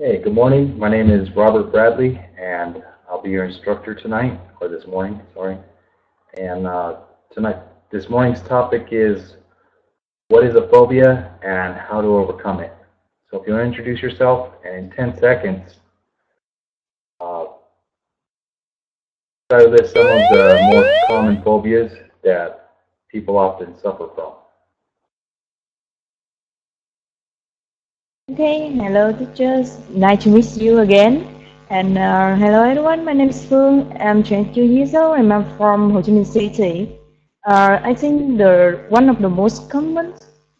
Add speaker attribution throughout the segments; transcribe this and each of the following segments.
Speaker 1: Hey, good morning. My name is Robert Bradley, and I'll be your instructor tonight, or this morning, sorry. And tonight, this morning's topic is what is a phobia and how to overcome it. So if you want to introduce yourself, and in 10 seconds, uh, try to list some of the more common phobias that people often suffer from.
Speaker 2: Okay, hello teachers. Nice to meet you again. And hello everyone. My name is Phương. I'm 22 years old and I'm from Ho Chi Minh City. I think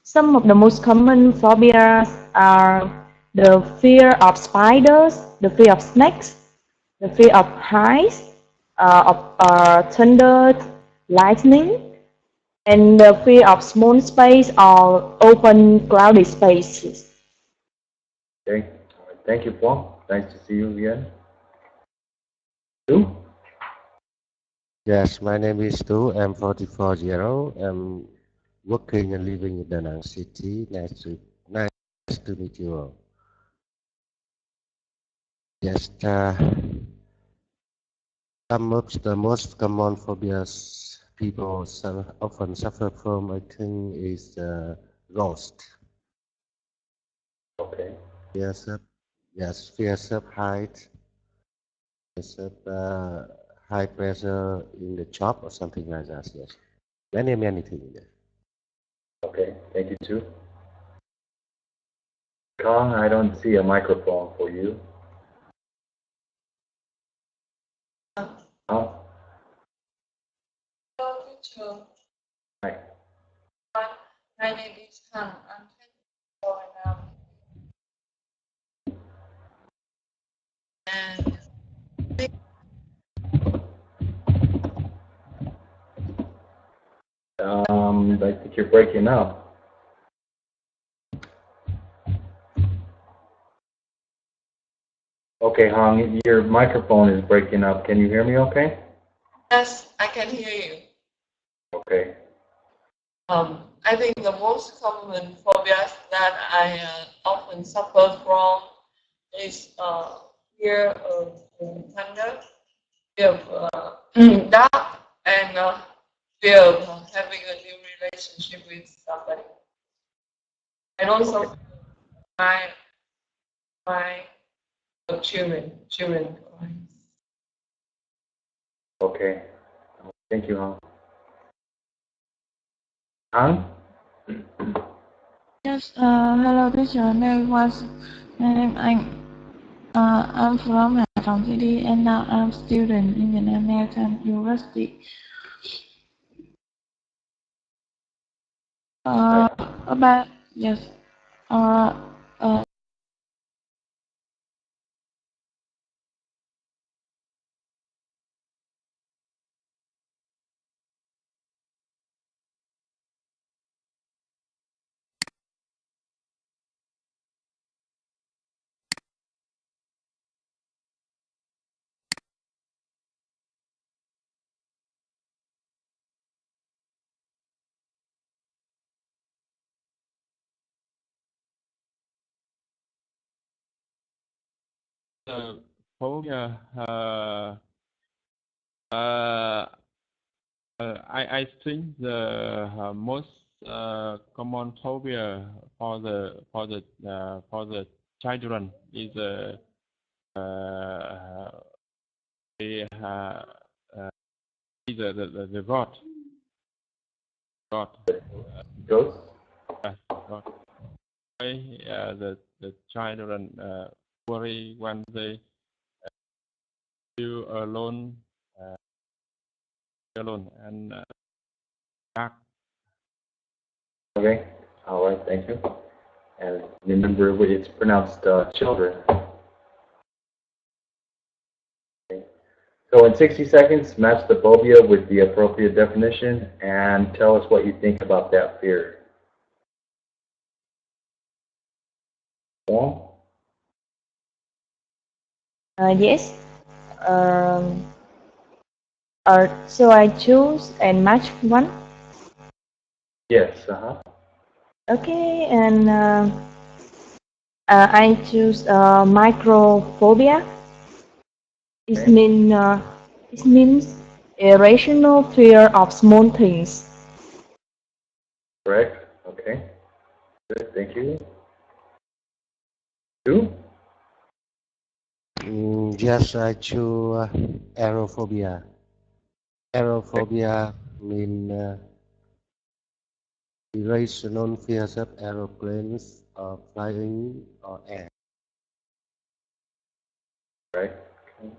Speaker 2: some of the most common phobias are the fear of spiders, the fear of snakes, the fear of heights, of thunder, lightning, and the fear of small space or open cloudy spaces.
Speaker 1: Okay? All right. Thank you, Paul. Nice to see you again. Sue?
Speaker 3: Yes, my name is Tu. I'm 44 years old. I'm working and living in Da Nang City. Nice to meet you all. Yes, some of the most common phobias people often suffer from, I think, is ghost.
Speaker 1: Okay.
Speaker 3: Fears of, yes, fears of height, fears of high pressure in the job or something like that. Yes, many things. Yes.
Speaker 1: Okay. Thank you, Sue. Kong, I don't see a microphone for you. Oh,
Speaker 4: Hello, teacher.
Speaker 1: hi.
Speaker 4: My name is Han. I'm 24 now. And
Speaker 1: I think you're breaking up. Okay, Hong, your microphone is breaking up. Can you hear me okay?
Speaker 4: yes, I can hear you.
Speaker 1: Okay.
Speaker 4: I think the most common phobias that I often suffer from is fear of thunder, fear of dark, and fear of having a new relationship with somebody. And also my my children.
Speaker 1: Okay. Thank you, Hong. Hong?
Speaker 5: Yes, hello teacher. My name I'm from Hải Phòng City and now I'm student in the American University. Uh, about yes, uh, uh,
Speaker 6: Phobia. Uh, I think the most common phobia for the children is the the God.
Speaker 1: Ghost?
Speaker 6: God. The children worry when they feel uh, alone and dark.
Speaker 1: Okay. All right. Thank you. And remember, it's pronounced children. Okay. So in 60 seconds, match the phobia with the appropriate definition and tell us what you think about that fear. Paul?
Speaker 2: Yes. Um, so I choose and match one.
Speaker 1: Yes. Uh-huh.
Speaker 2: Okay, and I choose microphobia. It means irrational fear of small things.
Speaker 1: Correct. Okay. Good. Thank you. 2.
Speaker 3: Yes, I choose aerophobia. Aerophobia mean irrational fears of aeroplanes or flying or air.
Speaker 1: Right. Okay.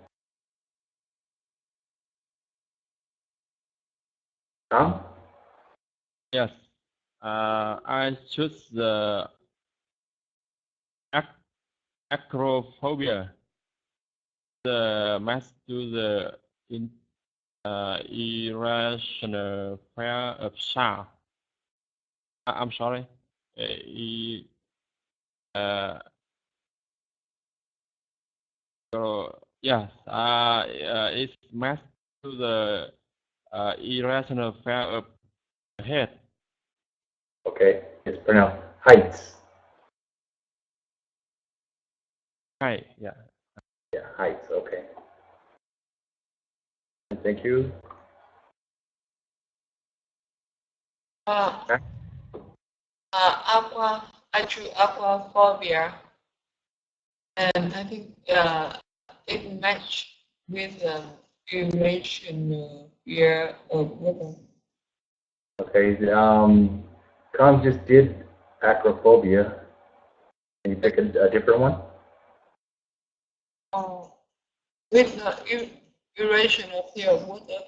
Speaker 1: Tom?
Speaker 6: Yes. I choose the acrophobia. The match to the irrational fear of sound. I'm sorry. So yes, it's matched to the irrational fear of the head.
Speaker 1: Okay. It's pronounced heights.
Speaker 6: Hi, yeah.
Speaker 1: Yeah, heights. Okay. Thank you.
Speaker 4: I choose aquaphobia, and I think it match with the irrational fear of water.
Speaker 1: Okay. Tom just did acrophobia. Can you pick a different one?
Speaker 4: With the irrational fear of water.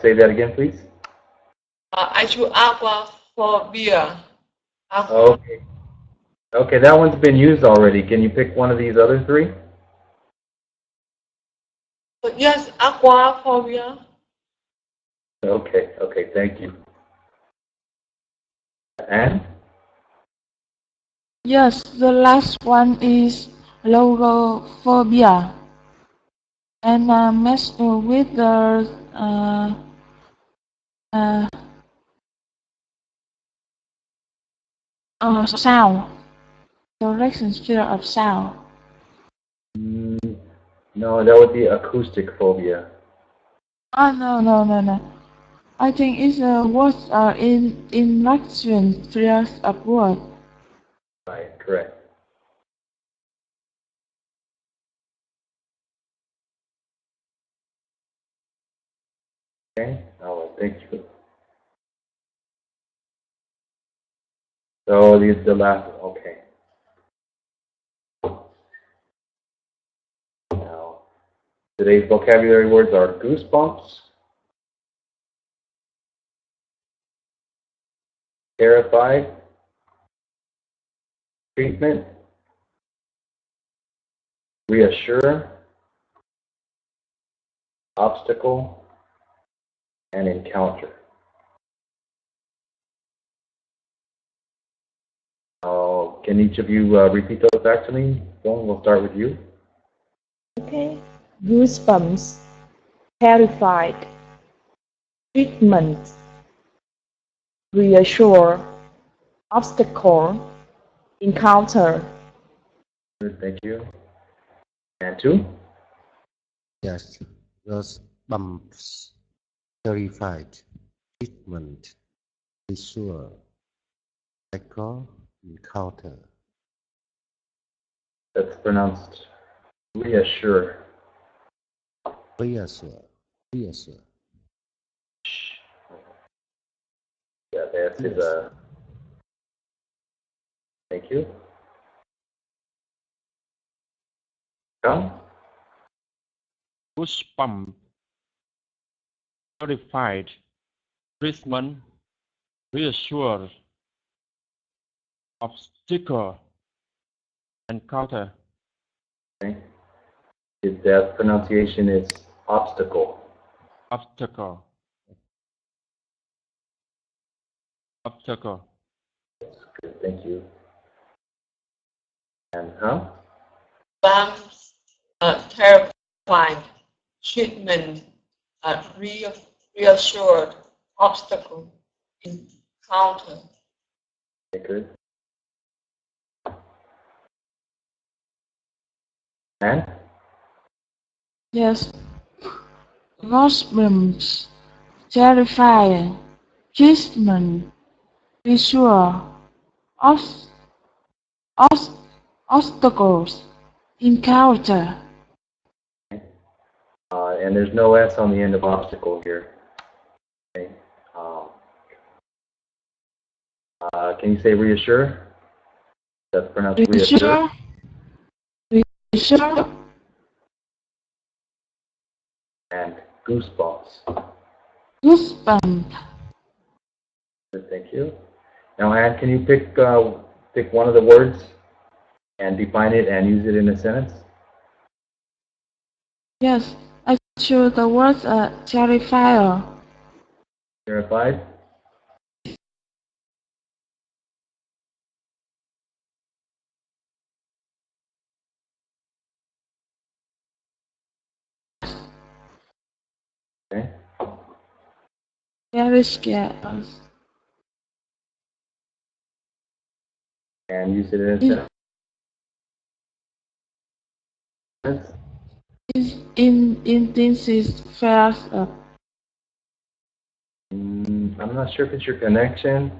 Speaker 1: Say that again, please.
Speaker 4: I choose aquaphobia.
Speaker 1: Okay. Okay, that one's been used already. Can you pick one of these other 3?
Speaker 4: Yes, aquaphobia.
Speaker 1: Okay. Okay. Thank you. And?
Speaker 5: Yes, the last one is logophobia. And mess with the sound. Direction fear of sound.
Speaker 1: No, that would be acoustic phobia.
Speaker 5: No. I think it's words in direction fears of word.
Speaker 1: Right, correct. Okay, all right, thank you. So the last, okay. Now, today's vocabulary words are goosebumps, terrified, treatment, reassure, obstacle, and encounter. Can each of you repeat those back to me? Dawn, we'll start with you.
Speaker 2: Okay. Goosebumps. Terrified. Treatment. Reassure. Obstacle. Encounter.
Speaker 1: Good, thank you. And 2?
Speaker 3: Yes, those bumps, terrified, treatment, visual, echo, encounter.
Speaker 1: That's pronounced reassure.
Speaker 3: Reassure.
Speaker 1: Yeah, that is a. Thank you. Come.
Speaker 6: Goosebump, terrified, treatment, reassure, obstacle, encounter.
Speaker 1: Okay. That pronunciation is obstacle.
Speaker 6: Obstacle. Obstacle.
Speaker 1: Good, thank you. And huh?
Speaker 4: Bumps, terrified, treatment, reassured, obstacle. encounter.
Speaker 1: Okay, good. And?
Speaker 5: Yes. Rosbrooms, terrifying, Cheeseman, visual, os, os, obstacles, encounter.
Speaker 1: And there's no S on the end of obstacle here. Okay. Can you say reassure? That's pronounced reassure.
Speaker 5: Reassure,
Speaker 1: And goosebumps.
Speaker 5: goosebump.
Speaker 1: Good, thank you. Now, Anne, can you pick one of the words and define it and use it in a sentence?
Speaker 5: Yes, I choose the words terrifier.
Speaker 1: Terrified? Okay.
Speaker 5: Very scared.
Speaker 1: And use it in a sentence.
Speaker 5: In this is fast.
Speaker 1: I'm not sure if it's your connection.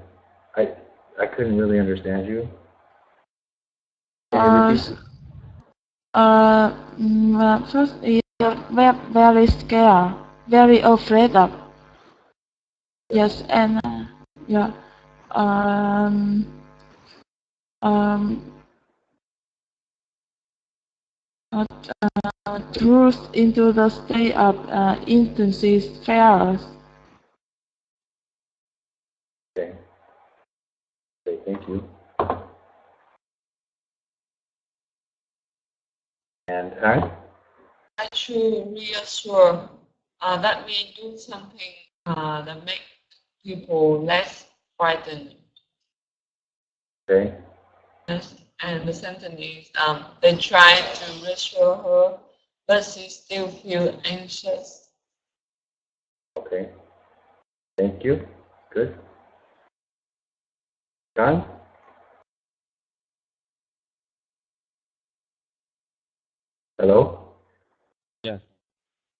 Speaker 1: I couldn't really understand you. Can you repeat?
Speaker 5: First is very scared, very afraid of. Yes, and yeah, um, um, truth into the state of intense fears.
Speaker 1: Okay. Okay, thank you. And Hank?
Speaker 4: I should reassure that we do something that make people less frightened.
Speaker 1: Okay.
Speaker 4: Yes. And the sentence is they try to reassure her, but she still feels anxious.
Speaker 1: Okay. Thank you. Good. John? Hello?
Speaker 6: Yes.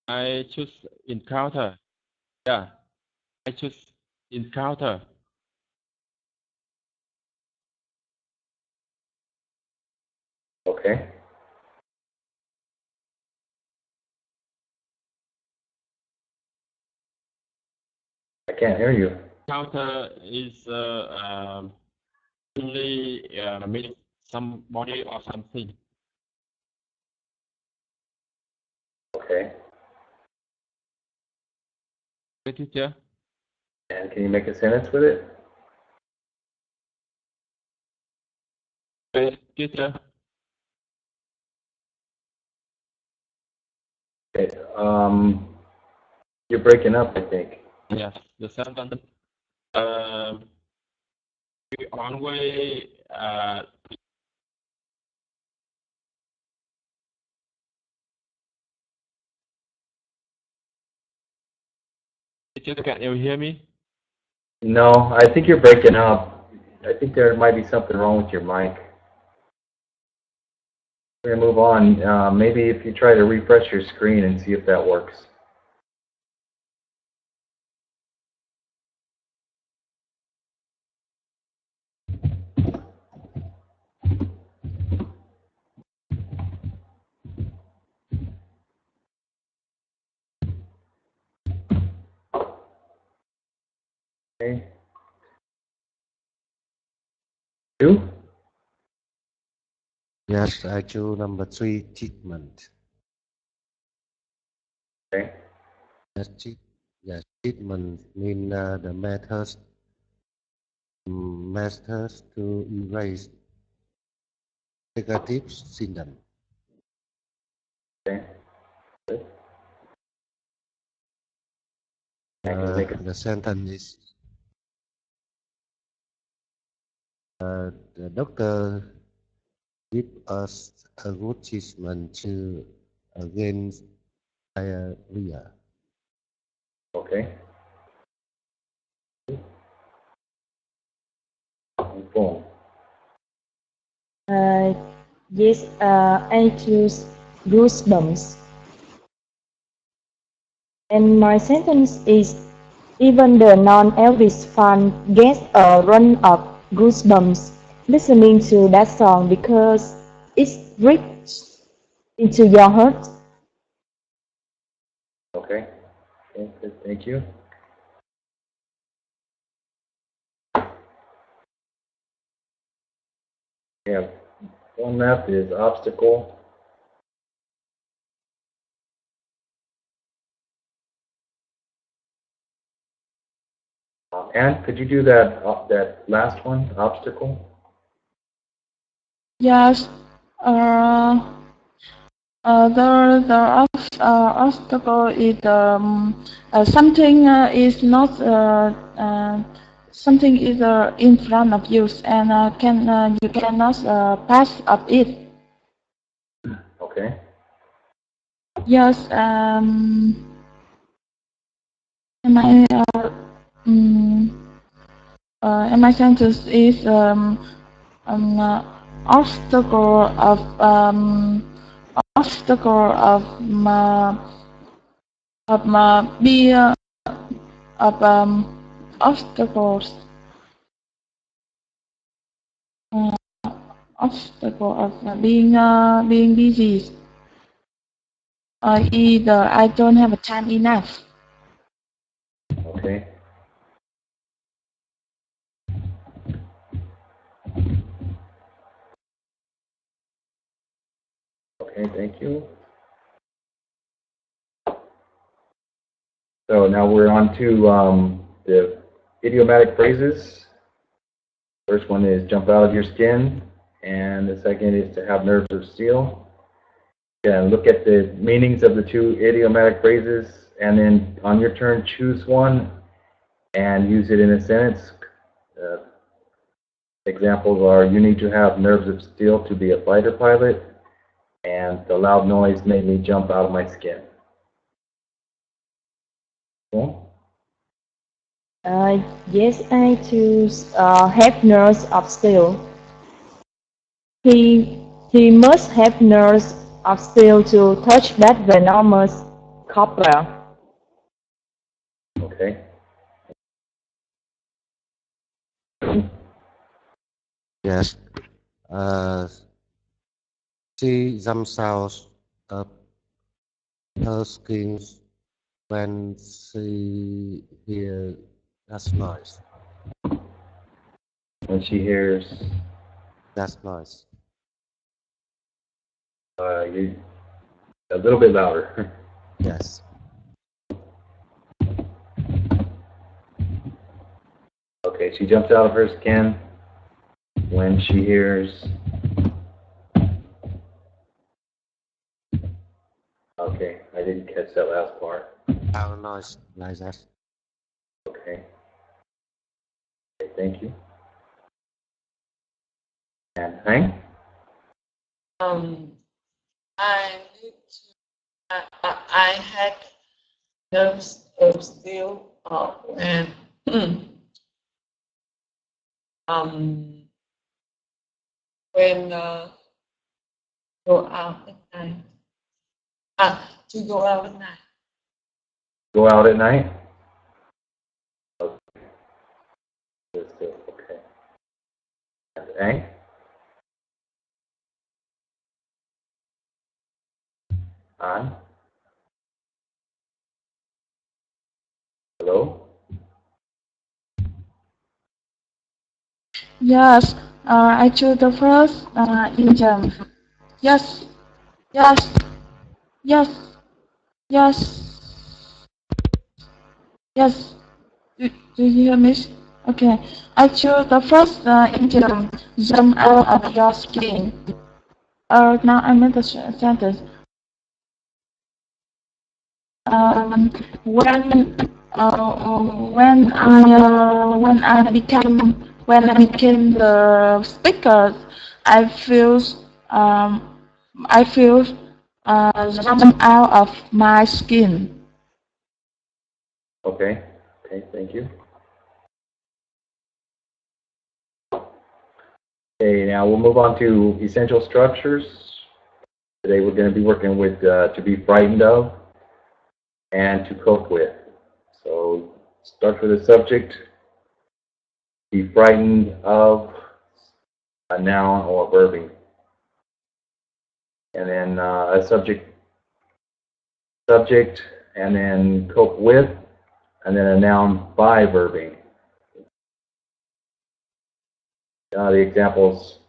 Speaker 6: I choose encounter. Yeah. I choose encounter.
Speaker 1: Okay. I can't hear you.
Speaker 6: Encounter is usually means somebody or something.
Speaker 1: Okay.
Speaker 6: Okay, teacher.
Speaker 1: And can you make a sentence with it?
Speaker 6: Okay, teacher.
Speaker 1: Okay. You're breaking up, I think.
Speaker 6: Yes, the sentence. We always teacher, can you hear me?
Speaker 1: No, I think you're breaking up. I think there might be something wrong with your mic. We're gonna move on. Maybe if you try to refresh your screen and see if that works. Okay. 2?
Speaker 3: Yes, I choose number 3, treatment.
Speaker 1: Okay.
Speaker 3: Yes, treatment mean the methods to erase negative symptom.
Speaker 1: Okay. Good. I can make it.
Speaker 3: The sentence is the doctor give us a good treatment to against diarrhea.
Speaker 1: Okay. phone.
Speaker 2: Yes, I choose goosebumps. And my sentence is, even the non-Elvis fan gets a run of goosebumps listening to that song because it's rich into your heart.
Speaker 1: Okay. Okay, good, thank you. We have one left is obstacle. Anne, could you do that that last one, obstacle?
Speaker 5: Yes. The obstacle is something is not something is in front of you and you cannot pass up it.
Speaker 1: Okay.
Speaker 5: Yes. And my and my sentence is obstacle of be of obstacles obstacle of being busy. Either I don't have time enough.
Speaker 1: Okay. Okay, thank you. So now we're on to the idiomatic phrases. First one is jump out of your skin, and the second is to have nerves of steel. And look at the meanings of the two idiomatic phrases, and then on your turn, choose one and use it in a sentence. Examples are, you need to have nerves of steel to be a fighter pilot, and the loud noise made me jump out of my skin. Cool.
Speaker 2: Yes, I choose have nerves of steel. He must have nerves of steel to touch that venomous cobra.
Speaker 1: Okay.
Speaker 3: Yes. She jumps out of her skin when she hears that noise.
Speaker 1: When she hears,
Speaker 3: That noise.
Speaker 1: you a little bit louder.
Speaker 3: Yes.
Speaker 1: Okay, she jumps out of her skin when she hears. Okay, I didn't catch that last part.
Speaker 3: Our noise like that.
Speaker 1: Okay. Okay, thank you. And Hank?
Speaker 4: I need to. I had nerves of steel when um when go out at night. To go out at night.
Speaker 1: Go out at night? Okay. Okay. And Hank? On? Hello?
Speaker 5: Yes. I choose the first engine. Yes. Yes. Yes. Yes. Yes. Do you hear me? Okay. I choose the first engine. Jump out of your skin. Now I make the sentence. Um, when when I became the speaker, I feel I feel jump out of my skin.
Speaker 1: Okay. Okay, thank you. Okay, now we'll move on to essential structures. Today we're going to be working with to be frightened of and to cope with. So start with the subject. Be frightened of a noun or a verbing. And then a subject, and then cope with, and then a noun by verbing. The examples: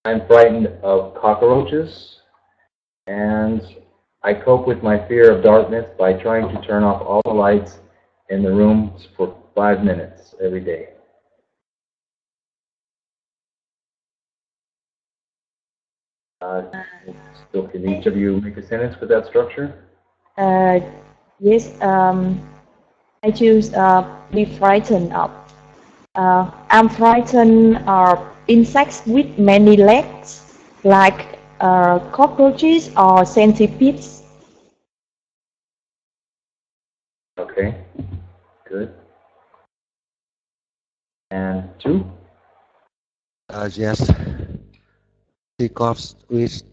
Speaker 1: I'm frightened of cockroaches, and I cope with my fear of darkness by trying to turn off all the lights in the rooms for 5 minutes every day. So can each of you make a sentence with that structure?
Speaker 2: Yes, I choose be frightened of. I'm frightened of insects with many legs, like cockroaches or centipedes.
Speaker 1: Okay, good. And 2?
Speaker 3: Yes. He copes with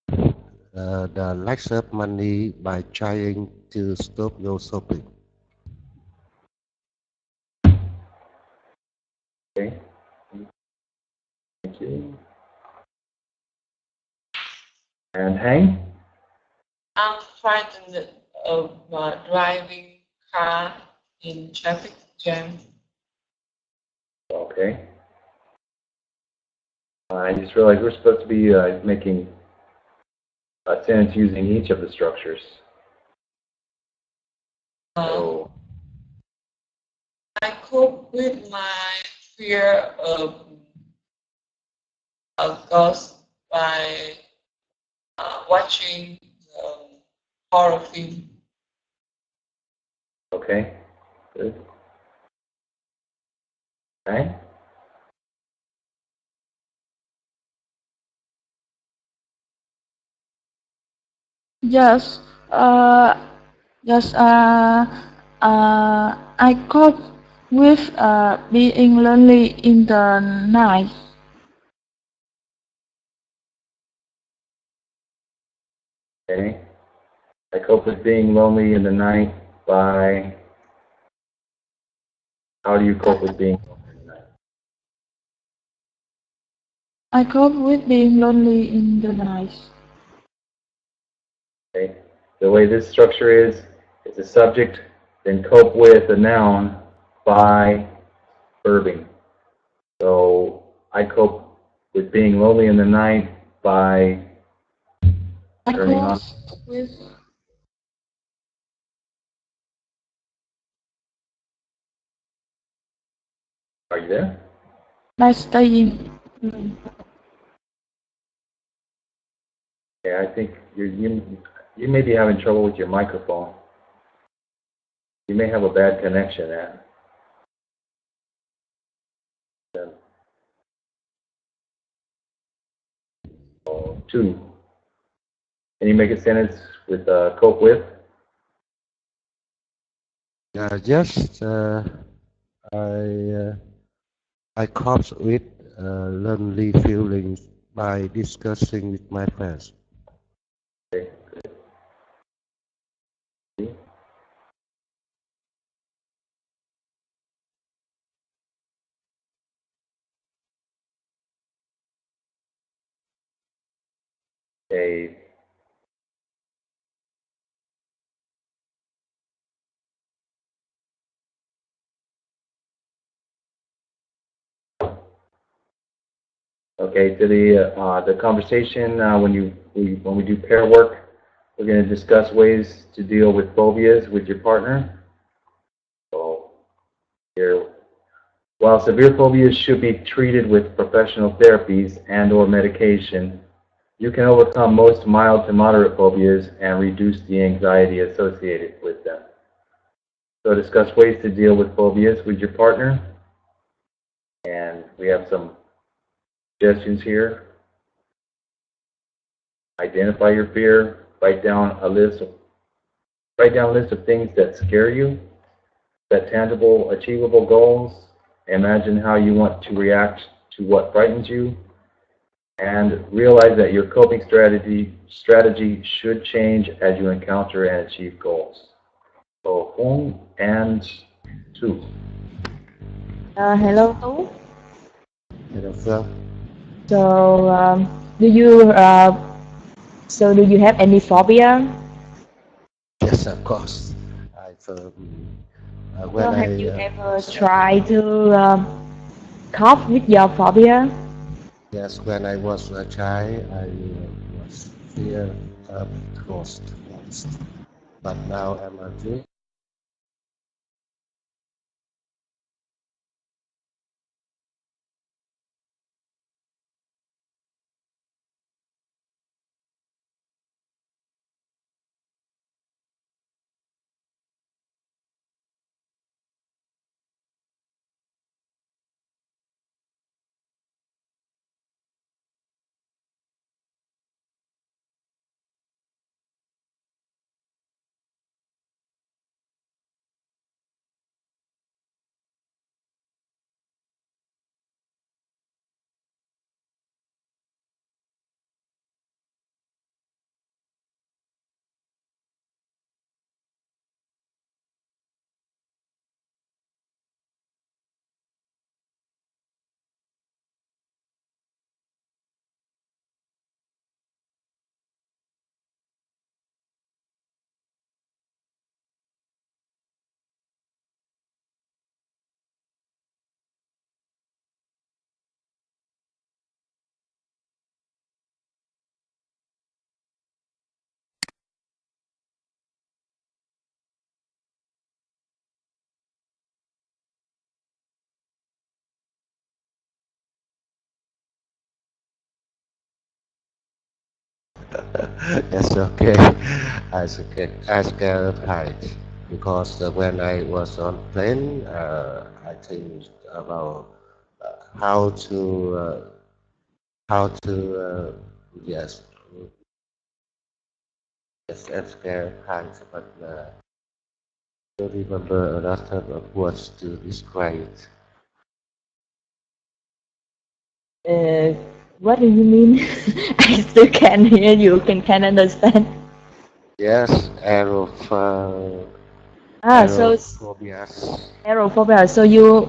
Speaker 3: the lack of money by trying to stop your shopping.
Speaker 1: Okay. Thank you. And Hang?
Speaker 4: I'm frightened of driving car in traffic jam.
Speaker 1: Okay. I just realized we're supposed to be making a sentence using each of the structures. So,
Speaker 4: I cope with my fear of a ghost by watching horror film.
Speaker 1: okay, good. Okay.
Speaker 5: Yes, yes, I cope with being lonely in the night.
Speaker 1: Okay. I cope with being lonely in the night by... How do you cope with being lonely in the night?
Speaker 5: I cope with being lonely in the night.
Speaker 1: Okay. The way this structure is, it's a subject, then cope with a noun by verbing. So I cope with being lonely in the night by
Speaker 5: I
Speaker 1: turning on.
Speaker 5: cope with
Speaker 1: Are you there?
Speaker 5: by staying.
Speaker 1: Yeah, I think you may be having trouble with your microphone. You may have a bad connection there. So, 2. Can you make a sentence with cope with?
Speaker 3: Yes, I cope with lonely feelings by discussing with my friends.
Speaker 1: Okay, good. Okay. Okay, to the conversation when we do pair work, we're going to discuss ways to deal with phobias with your partner. So here, while severe phobias should be treated with professional therapies and/or medication, you can overcome most mild to moderate phobias and reduce the anxiety associated with them. So discuss ways to deal with phobias with your partner, and we have some suggestions here. Identify your fear. Write down a list of things that scare you. Set tangible, achievable goals. Imagine how you want to react to what frightens you, and realize that your coping strategy should change as you encounter and achieve goals. So, 1 and 2.
Speaker 2: Hello, Tu.
Speaker 3: Hello, Phil.
Speaker 2: So, do you have any phobia?
Speaker 3: Yes, of course. When
Speaker 2: So,
Speaker 3: I
Speaker 2: have you ever tried to cope with your phobia?
Speaker 3: yes, when I was a child, I was fear of ghost once, but now I'm a adult. That's okay. I scared of height because when I was on plane, I think about how to yes, yes, I'm scared of heights, but don't remember a lot of words to describe it.
Speaker 2: Uh, what do you mean? I still can't hear you. Can understand.
Speaker 3: Yes,
Speaker 2: So it's
Speaker 3: aerophobias.
Speaker 2: aerophobia. So you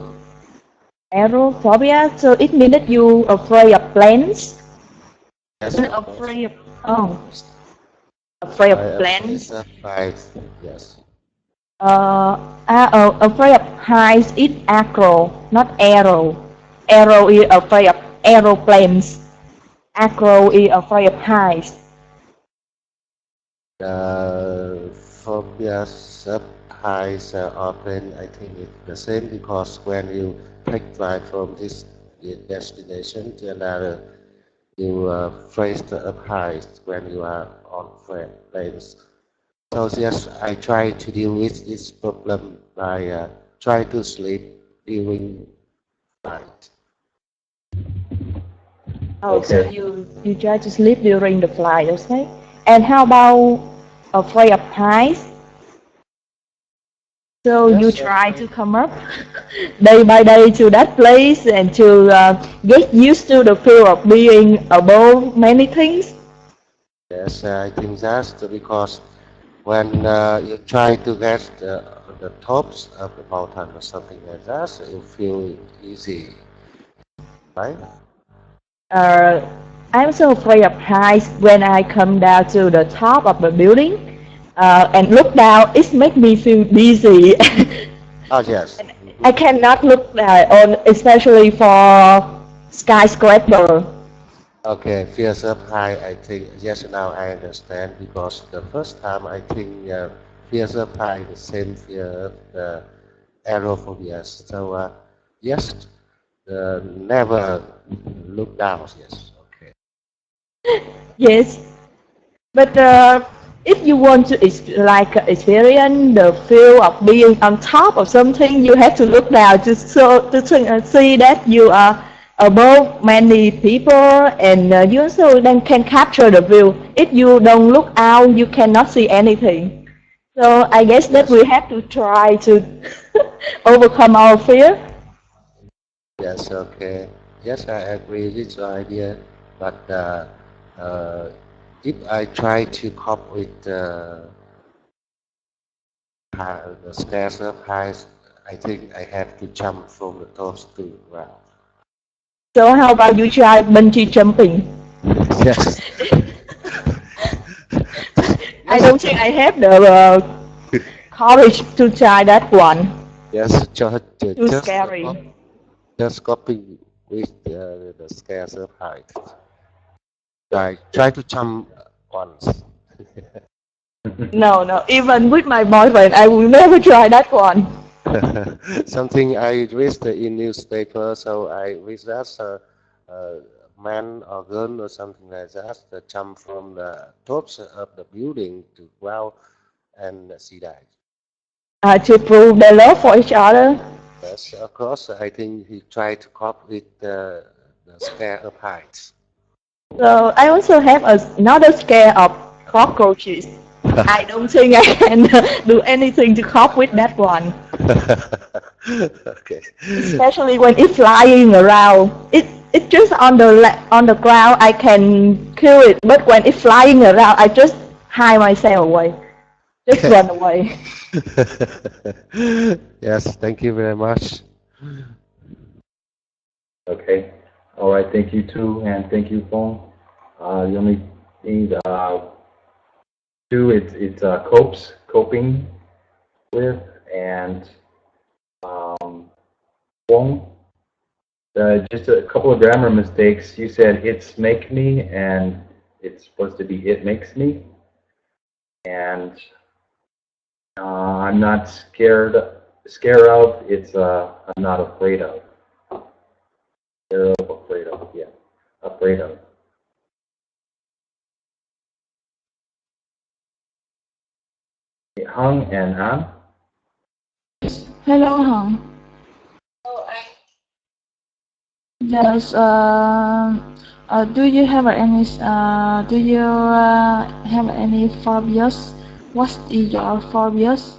Speaker 2: aerophobia. So it means that you afraid of planes.
Speaker 3: Yes,
Speaker 2: Not
Speaker 3: of course.
Speaker 2: afraid of afraid of
Speaker 3: I am
Speaker 2: planes.
Speaker 3: heights. Yes.
Speaker 2: Afraid of heights is acro, not aero. Aero is afraid of aeroplanes. Acro is afraid of heights.
Speaker 3: Phobias of heights often I think it's the same because when you take flight from this destination to another, you face the up heights when you are on planes. So yes, I try to deal with this problem by try to sleep during flight.
Speaker 2: Oh, so
Speaker 1: Okay.
Speaker 2: you try to sleep during the flight, okay? And how about afraid of heights? So you
Speaker 3: Yes,
Speaker 2: try to come up day by day to that place and to get used to the feel of being above many things.
Speaker 3: yes, I think that's because when you try to get the tops of the mountain or something like that, so you feel easy, right?
Speaker 2: Uh, I'm so afraid of heights when I come down to the top of the building and look down. It makes me feel dizzy.
Speaker 3: Oh, yes.
Speaker 2: I cannot look down, on, especially for skyscraper.
Speaker 3: Okay, fears up high, I think, yes, now I understand because the first time I think fears up high, the same fear of the aerophobia. So, yes, never look down, yes, okay.
Speaker 2: Yes, but if you want to experience the feel of being on top of something, you have to look down to see that you are above many people, and you also then can capture the view. If you don't look out, you cannot see anything. So I guess that
Speaker 3: Yes,
Speaker 2: we have to try to overcome our fear.
Speaker 3: Yes, okay. Yes, I agree with your idea, but if I try to cope with the stairs of heights, I think I have to jump from the top to the ground.
Speaker 2: So how about you try bungee jumping?
Speaker 3: Yes.
Speaker 2: I don't think I have the courage to try that one.
Speaker 3: Yes,
Speaker 2: Too scary.
Speaker 3: just coping with the stairs of height. Try to jump once.
Speaker 2: No, no. Even with my boyfriend, I will never try that one.
Speaker 3: Something I read in newspaper, so I read that man or girl or something like that jump from the tops of the building to ground and see that.
Speaker 2: To prove their love for each other.
Speaker 3: Yes, of course, I think he tried to cope with the scare of heights.
Speaker 2: So I also have another scare of cockroaches. I don't think I can do anything to cope with that one.
Speaker 3: Okay.
Speaker 2: Especially when it's flying around. It's just on the ground. I can kill it, but when it's flying around, I just hide myself away. Just run away.
Speaker 3: Yes, thank you very much.
Speaker 1: Okay. All right. Thank you too, and thank you, Phong. The only thing it's coping with, and Phong. Just a couple of grammar mistakes. You said "it's make me" and it's supposed to be "it makes me." And I'm not scared of. It's I'm not afraid of. Scared of, afraid of. Yeah, afraid of. Hung and An.
Speaker 5: Hello, Hong.
Speaker 4: Oh,
Speaker 5: Yes. Do you have any phobias? What is your phobias?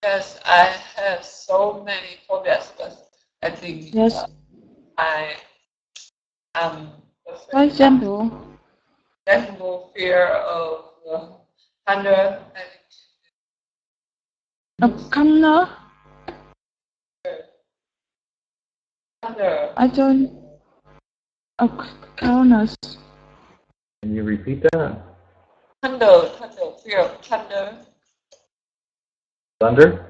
Speaker 4: yes, I have so many phobias, but I think
Speaker 5: Yes.
Speaker 4: I am
Speaker 5: For example,
Speaker 4: definitely fear of thunder.
Speaker 5: a color.
Speaker 4: Thunder.
Speaker 5: I don't. A colors.
Speaker 1: Can you repeat that?
Speaker 4: Thunder. Fear of thunder.
Speaker 1: Thunder.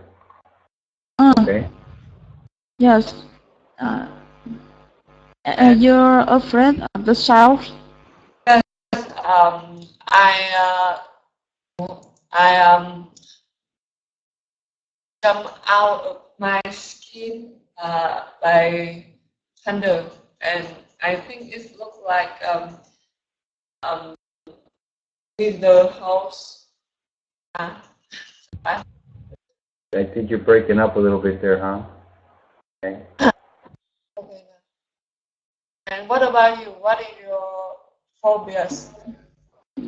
Speaker 5: Uh,
Speaker 1: Okay.
Speaker 5: yes. You're afraid of the south.
Speaker 4: I jump out of my skin by thunder, and I think it looks like in the house.
Speaker 1: I think you're breaking up a little bit there, huh? Okay.
Speaker 4: Okay. And what about you? What are your phobias?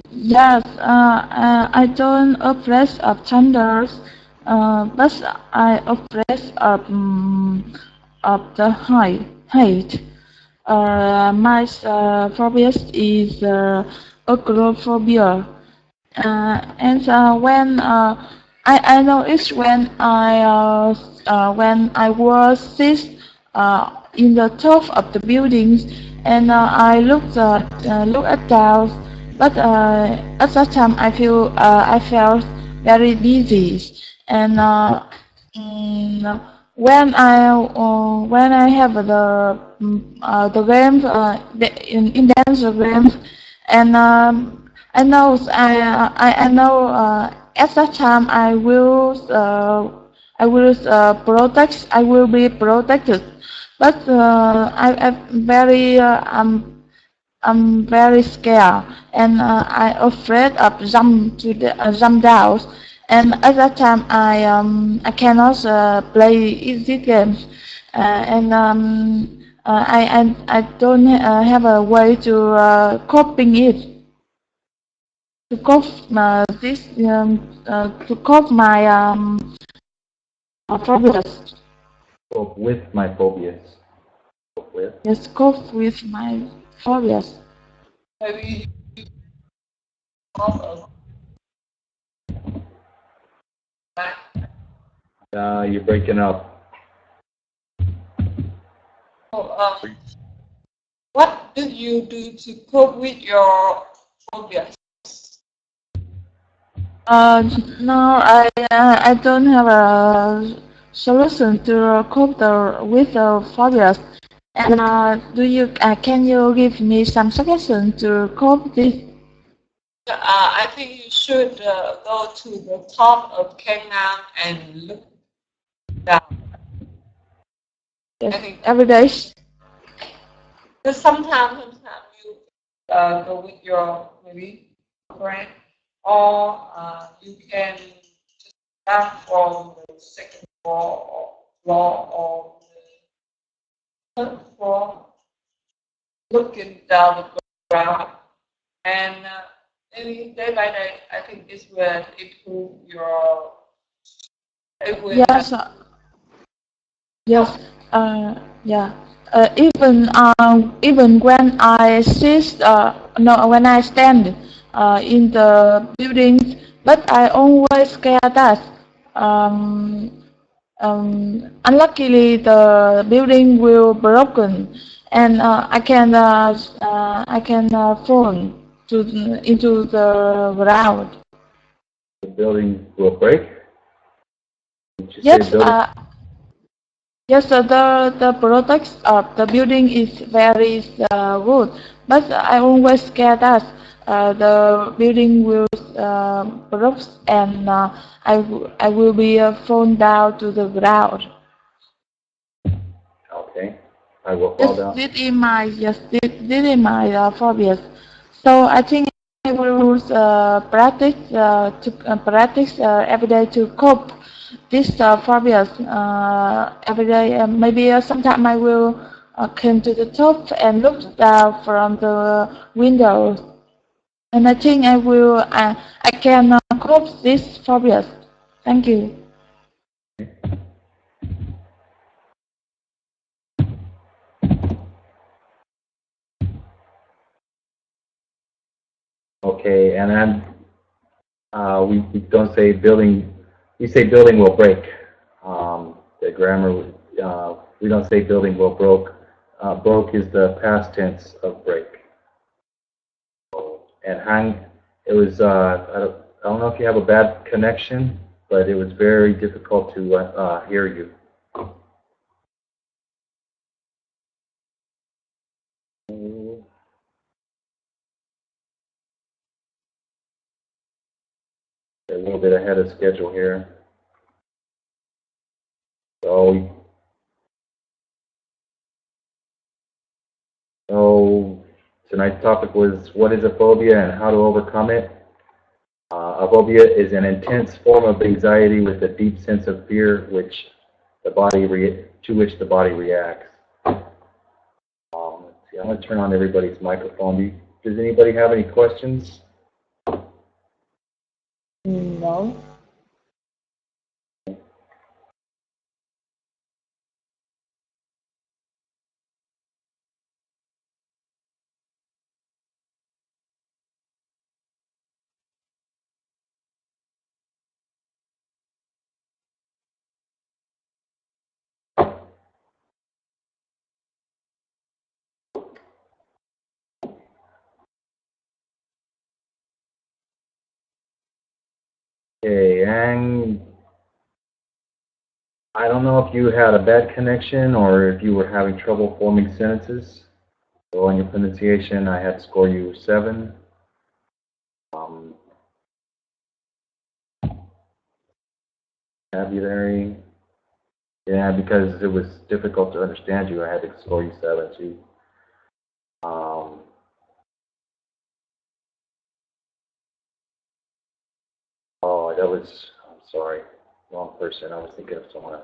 Speaker 5: Yes. I don't afraid of thunders. But I afraid of the height. My phobia is agoraphobia. And when I know it's when I was sit in the top of the buildings, and I look at down, but at that time I felt very dizzy, and when I have the games in dance games, and I know I know at that time I will be protected, but I'm very scared, and I afraid of jump down. And at that time, I cannot play easy games, and I don't have a way to coping it. To cope to cope my phobias.
Speaker 1: Cope with my phobias. with.
Speaker 5: Yes, cope with my phobias.
Speaker 4: Maybe you also
Speaker 1: You're breaking up.
Speaker 4: what do you do to cope with your phobias?
Speaker 5: No, I don't have a solution to cope with the phobias. And can you give me some suggestion to cope this?
Speaker 4: I think you should go to the top of Gangnam and look down. I
Speaker 5: Yes,
Speaker 4: think
Speaker 5: every day.
Speaker 4: because sometimes you go with your maybe friend, or you can just start from the second floor or the third floor, looking down the ground, and maybe day by day, I think this will improve your. It will
Speaker 5: Yes, yes, yeah. Even when I sit, no, when I stand in the buildings, but I always scare that. Um, Unluckily, the building will broken, and I can fall into the ground.
Speaker 1: The building will break. Did you say
Speaker 5: Yes,
Speaker 1: building?
Speaker 5: Yes, the products of the building is very good, but I always scared that the building will collapse and I will be fall down to the ground.
Speaker 1: Okay. I will fall down.
Speaker 5: This is my phobias. So I think I will practice every day to cope this phobias every day. Maybe sometime I will come to the top and look down from the window. And I think I can cope this phobias. Thank you.
Speaker 1: Okay, and then we don't say building. We say building will break. The grammar. We don't say building will broke. Broke is the past tense of break. And hang. It was. I don't know if you have a bad connection, but it was very difficult to hear you. A little bit ahead of schedule here. So tonight's topic was what is a phobia and how to overcome it. A phobia is an intense form of anxiety with a deep sense of fear to which the body reacts. Let's see, I'm going to turn on everybody's microphone. Does anybody have any questions?
Speaker 2: No.
Speaker 1: Okay, and I don't know if you had a bad connection or if you were having trouble forming sentences. So on your pronunciation, I had to score you 7. Vocabulary, yeah, because it was difficult to understand you, I had to score you 7 too. Oh, I'm sorry, wrong person. I was thinking of someone else.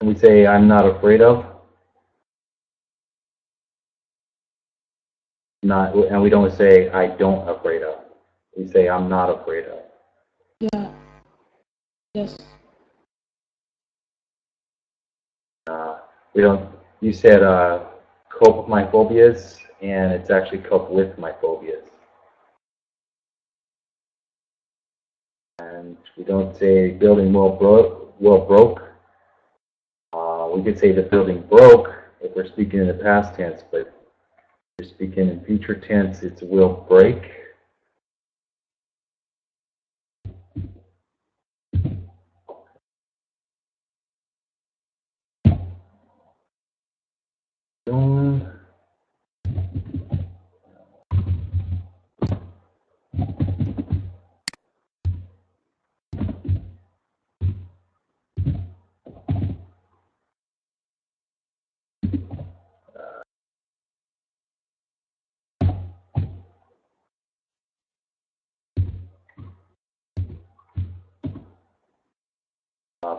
Speaker 1: We say I'm not afraid of. Not, and we don't say I don't afraid of. We say I'm not afraid of.
Speaker 5: Yeah. Yes.
Speaker 1: We don't. You said cope with my phobias, and it's actually cope with my phobias. And we don't say building well broke. We could say the building broke if we're speaking in the past tense, but if we're speaking in future tense, it's will break.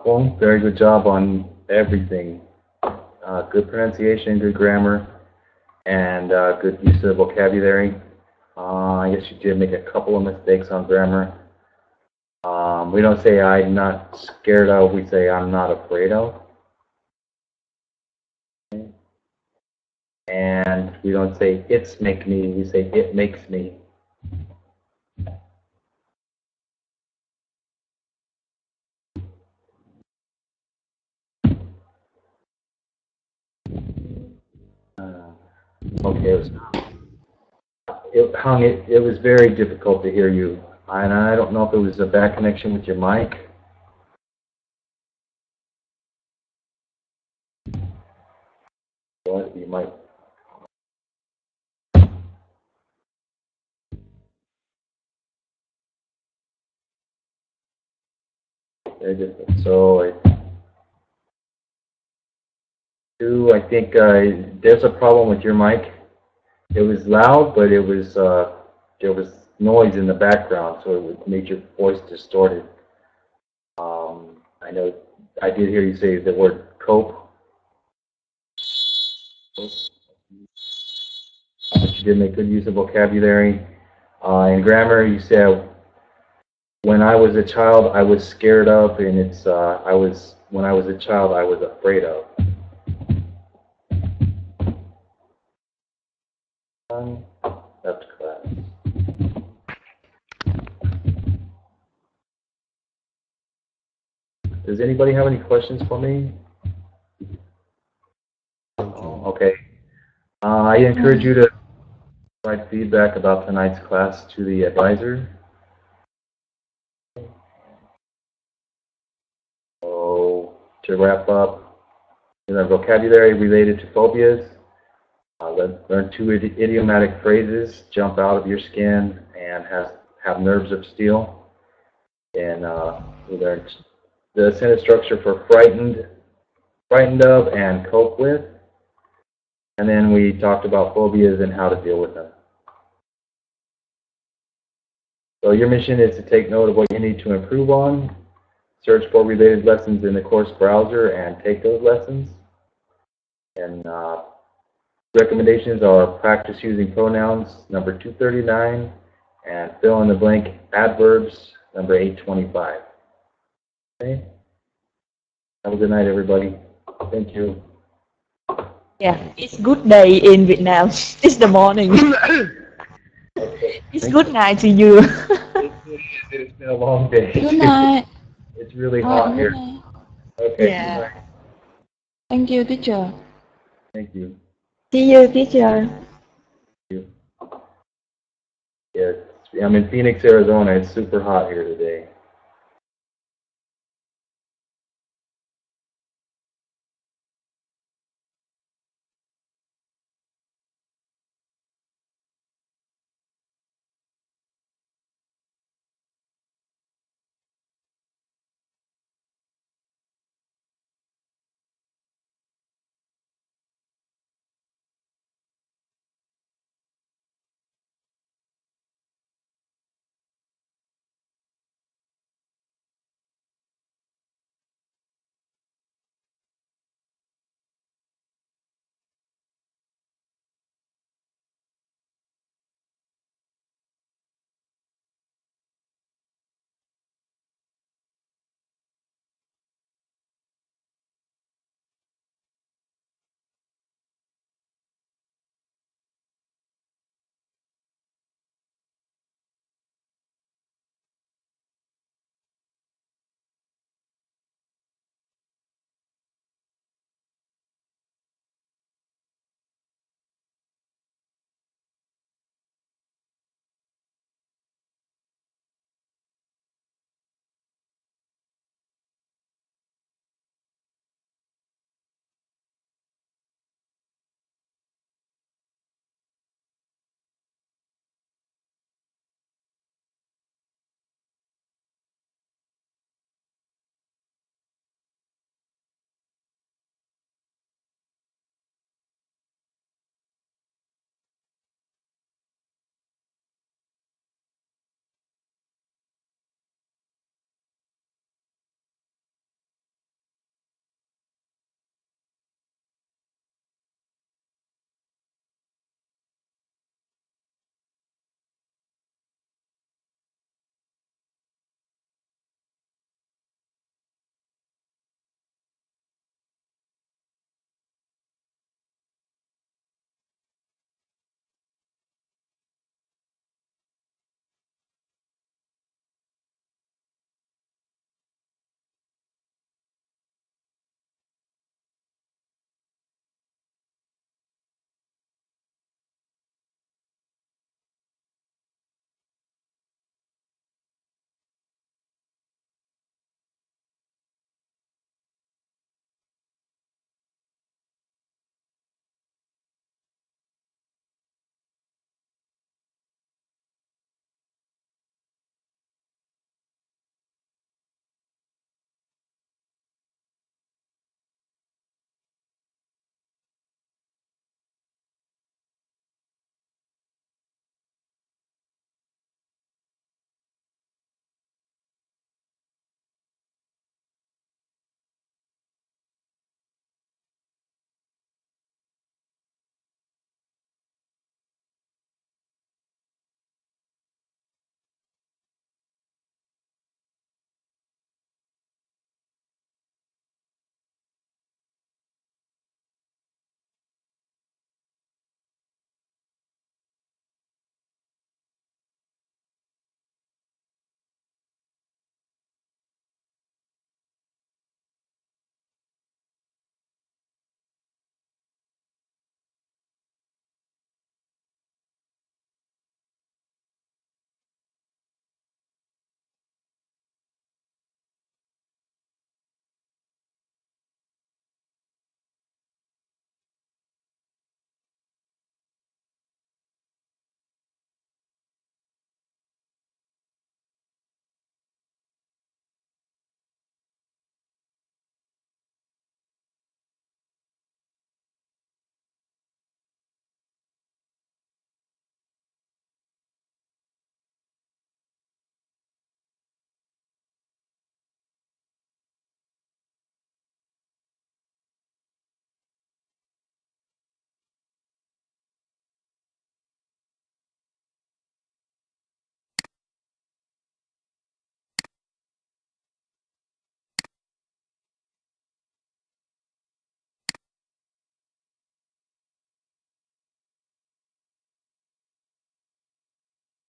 Speaker 1: Well, very good job on everything. Good pronunciation, good grammar, and good use of vocabulary. I guess you did make a couple of mistakes on grammar. We don't say I'm not scared of, we say I'm not afraid of. And we don't say it's make me, we say it makes me. Okay, it was very difficult to hear you. And I don't know if it was a bad connection with your mic. What you might. Very difficult. So I think there's a problem with your mic. It was loud, but it was there was noise in the background, so it would make your voice distorted. I know I did hear you say the word cope. But you did make good use of vocabulary. In grammar, you said, when I was a child, I was scared of, and it's when I was a child, I was afraid of. That's class. Does anybody have any questions for me? Okay. I encourage you to provide feedback about tonight's class to the advisor. So, to wrap up, vocabulary related to phobias. Learn 2 idiomatic phrases: jump out of your skin and have nerves of steel. And we learned the sentence structure for frightened of, and cope with. And then we talked about phobias and how to deal with them. So your mission is to take note of what you need to improve on, search for related lessons in the course browser, and take those lessons. And recommendations are practice using pronouns, number 239, and fill in the blank adverbs, number 825. Okay? Have a good night, everybody. Thank you.
Speaker 2: Yeah, it's good day in Vietnam. It's the morning.
Speaker 1: Okay.
Speaker 2: It's good night to you.
Speaker 1: It's been a long day.
Speaker 5: Good night.
Speaker 1: It's really hot here.
Speaker 5: Night.
Speaker 1: Okay.
Speaker 2: Yeah.
Speaker 1: Good night.
Speaker 5: Thank you, teacher.
Speaker 1: Thank you.
Speaker 2: See you, teacher.
Speaker 1: Yeah, I'm in Phoenix, Arizona. It's super hot here today.